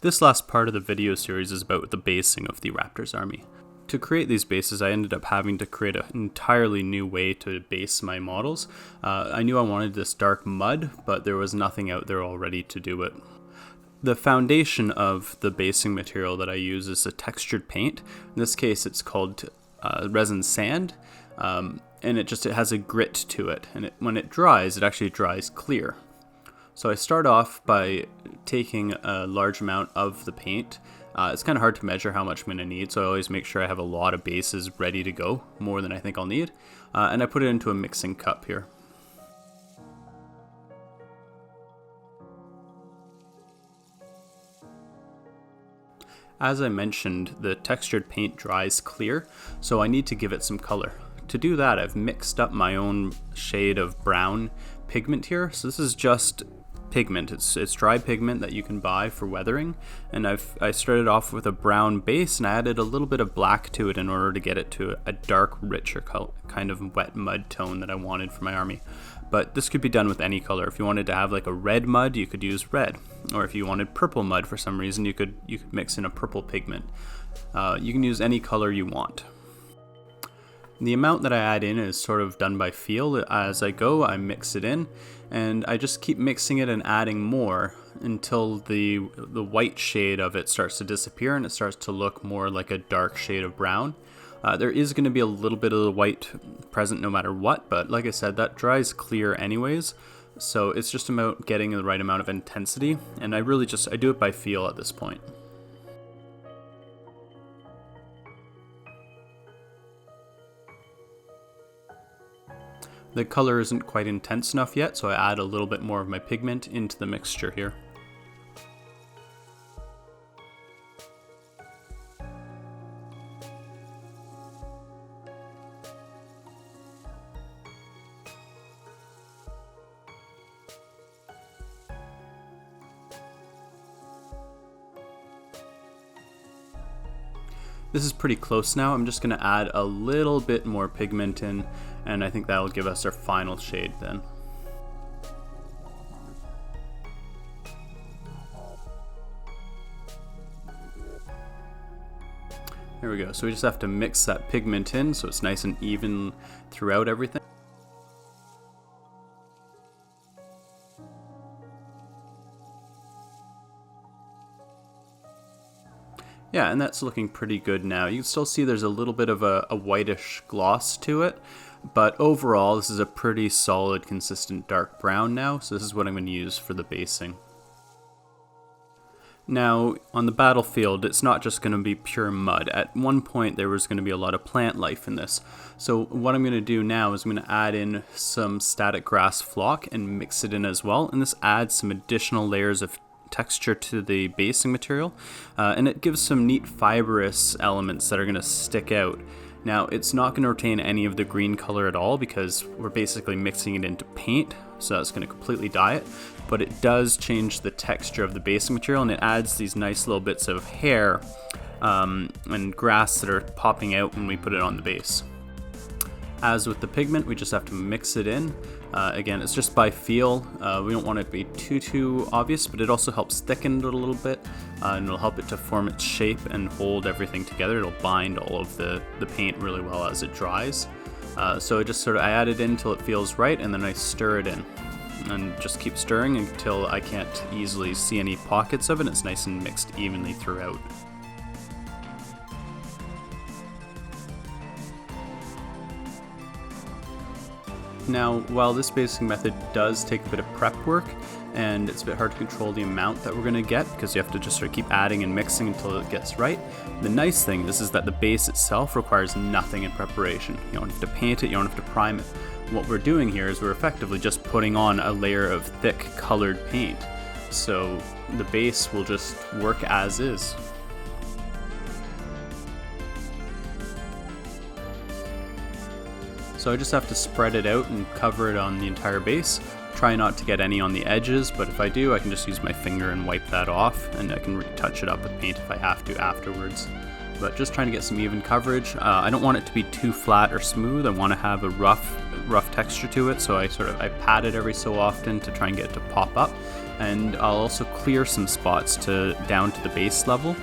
This last part of the video series is about the basing of the Raptors army. To create these bases, I ended up having to create an entirely new way to base my models. I knew I wanted this dark mud, but there was nothing out there already to do it. The foundation of the basing material that I use is a textured paint. In this case, it's called resin sand, and it has a grit to it. And when it dries, it actually dries clear. So I start off by taking a large amount of the paint. It's kind of hard to measure how much I'm going to need, so I always make sure I have a lot of bases ready to go, more than I think I'll need. And I put it into a mixing cup here. As I mentioned, the textured paint dries clear, so I need to give it some color. To do that, I've mixed up my own shade of brown pigment here. So this is just pigment. It's dry pigment that you can buy for weathering, and I started off with a brown base and I added a little bit of black to it in order to get it to a dark, richer kind of wet mud tone that I wanted for my army. But this could be done with any color. If you wanted to have like a red mud, you could use red, or if you wanted purple mud for some reason, you could mix in a purple pigment. You can use any color you want. The amount that I add in is sort of done by feel. As I go, I mix it in, and I just keep mixing it and adding more until the white shade of it starts to disappear and it starts to look more like a dark shade of brown. There is going to be a little bit of the white present no matter what, but like I said, that dries clear anyways, so it's just about getting the right amount of intensity, and I do it by feel at this point. The color isn't quite intense enough yet, so I add a little bit more of my pigment into the mixture here. This is pretty close now. I'm just going to add a little bit more pigment in, and I think that will give us our final shade then. There we go. So we just have to mix that pigment in so it's nice and even throughout everything. Yeah, and that's looking pretty good now. You can still see there's a little bit of a whitish gloss to it, but overall this is a pretty solid, consistent dark brown now, so this is what I'm going to use for the basing. Now, on the battlefield, it's not just going to be pure mud. At one point there was going to be a lot of plant life in this, so what I'm going to do now is I'm going to add in some static grass flock and mix it in as well, and this adds some additional layers of texture to the basing material, and it gives some neat fibrous elements that are going to stick out. Now, it's not going to retain any of the green color at all because we're basically mixing it into paint, so that's going to completely dye it, but it does change the texture of the basing material, and it adds these nice little bits of hair and grass that are popping out when we put it on the base. As with the pigment, we just have to mix it in. Again, it's just by feel. We don't want it to be too obvious, but it also helps thicken it a little bit, and it'll help it to form its shape and hold everything together. It'll bind all of the paint really well as it dries. So I add it in until it feels right, and then I stir it in. And just keep stirring until I can't easily see any pockets of it. It's nice and mixed evenly throughout. Now, while this basing method does take a bit of prep work, and it's a bit hard to control the amount that we're going to get because you have to just sort of keep adding and mixing until it gets right, the nice thing is that the base itself requires nothing in preparation. You don't have to paint it, you don't have to prime it. What we're doing here is we're effectively just putting on a layer of thick colored paint, so the base will just work as is. So I just have to spread it out and cover it on the entire base. Try not to get any on the edges, but if I do, I can just use my finger and wipe that off, and I can retouch it up with paint if I have to afterwards. But just trying to get some even coverage. I don't want it to be too flat or smooth. I want to have a rough texture to it, so I pat it every so often to try and get it to pop up, And I'll also clear some spots down to the base level,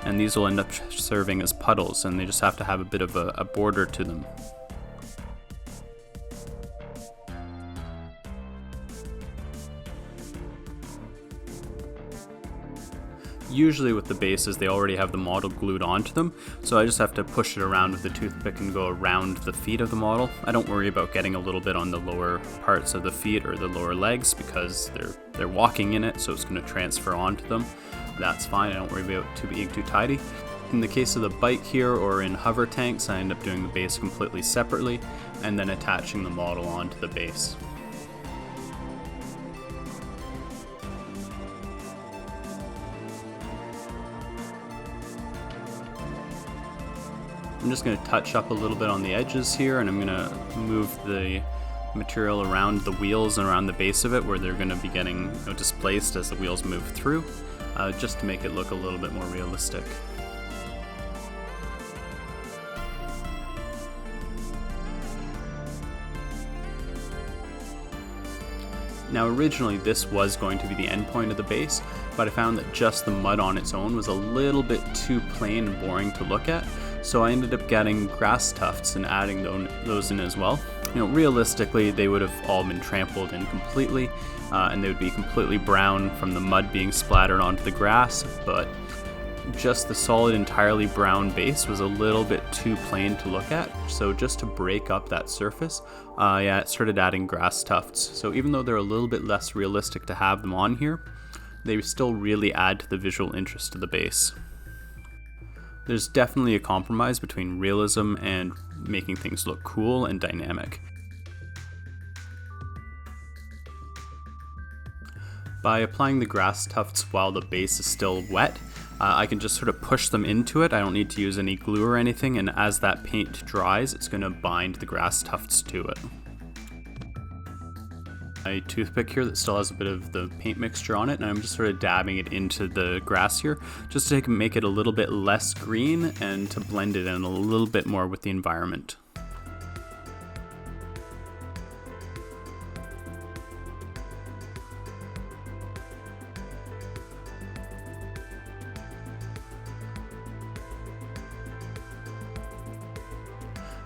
and these will end up serving as puddles, and they just have to have a bit of a border to them. Usually with the bases, they already have the model glued onto them, so I just have to push it around with the toothpick and go around the feet of the model. I don't worry about getting a little bit on the lower parts of the feet or the lower legs because they're walking in it, so it's going to transfer onto them. That's fine, I don't worry about being too tidy. In the case of the bike here or in hover tanks, I end up doing the base completely separately and then attaching the model onto the base. I'm just going to touch up a little bit on the edges here, and I'm going to move the material around the wheels and around the base of it where they're going to be getting displaced as the wheels move through, just to make it look a little bit more realistic. Now originally this was going to be the end point of the base, but I found that just the mud on its own was a little bit too plain and boring to look at, so I ended up getting grass tufts and adding those in as well. Realistically they would have all been trampled in completely, and they would be completely brown from the mud being splattered onto the grass, but just the solid entirely brown base was a little bit too plain to look at, so just to break up that surface, I started adding grass tufts. So even though they're a little bit less realistic to have them on here, they still really add to the visual interest of the base. There's definitely a compromise between realism and making things look cool and dynamic. By applying the grass tufts while the base is still wet, I can just sort of push them into it. I don't need to use any glue or anything, and as that paint dries, it's going to bind the grass tufts to it. A toothpick here that still has a bit of the paint mixture on it, and I'm just sort of dabbing it into the grass here just to make it a little bit less green and to blend it in a little bit more with the environment.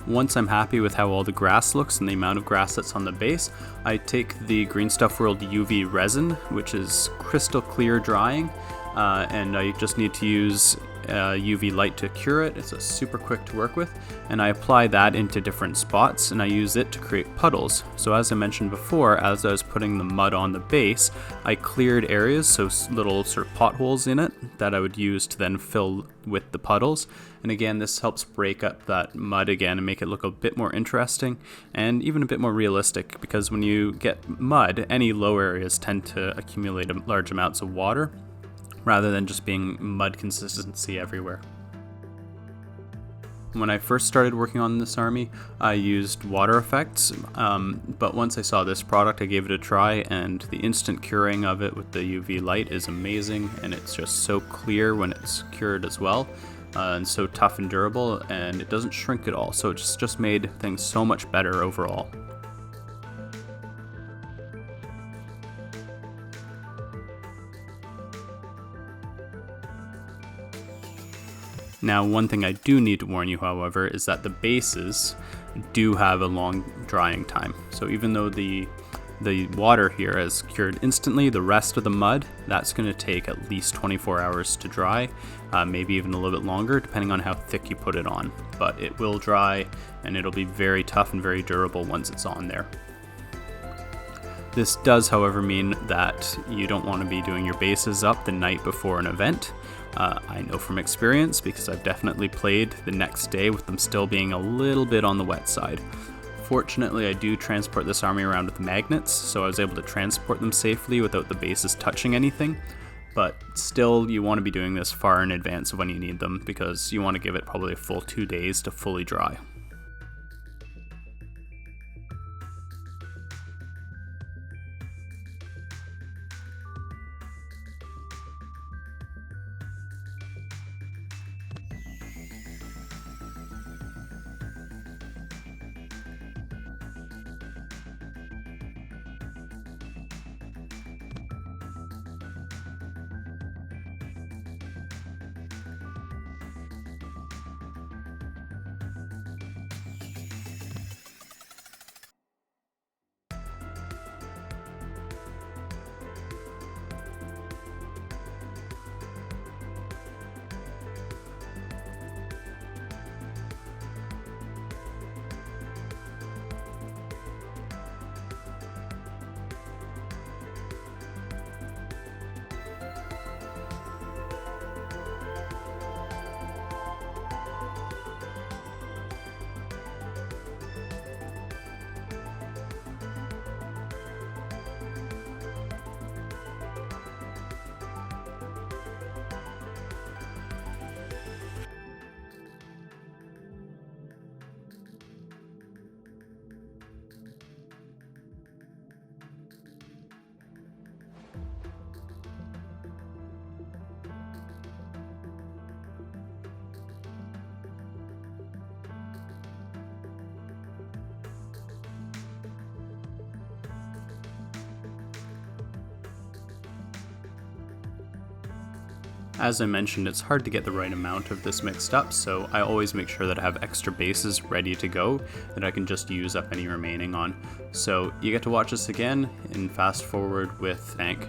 Once I'm happy with how all the grass looks and the amount of grass that's on the base, I take the Green Stuff World UV resin, which is crystal clear drying, and I just need to use UV light to cure it. It's super quick to work with, and I apply that into different spots, and I use it to create puddles. So as I mentioned before, as I was putting the mud on the base, I cleared areas, so little sort of potholes in it that I would use to then fill with the puddles. And again, this helps break up that mud again and make it look a bit more interesting and even a bit more realistic, because when you get mud, any low areas tend to accumulate large amounts of water rather than just being mud consistency everywhere. When I first started working on this army, I used water effects, but once I saw this product, I gave it a try, and the instant curing of it with the UV light is amazing, and it's just so clear when it's cured as well, and so tough and durable, and it doesn't shrink at all, so it just made things so much better overall. Now, one thing I do need to warn you, however, is that the bases do have a long drying time. So even though the water here is cured instantly, the rest of the mud, that's going to take at least 24 hours to dry, maybe even a little bit longer, depending on how thick you put it on. But it will dry, and it'll be very tough and very durable once it's on there. This does, however, mean that you don't want to be doing your bases up the night before an event. I know from experience, because I've definitely played the next day with them still being a little bit on the wet side. Fortunately, I do transport this army around with magnets, so I was able to transport them safely without the bases touching anything. But still, you want to be doing this far in advance of when you need them, because you want to give it probably a full 2 days to fully dry. As I mentioned, it's hard to get the right amount of this mixed up, so I always make sure that I have extra bases ready to go that I can just use up any remaining on. So you get to watch this again and fast forward with Thank.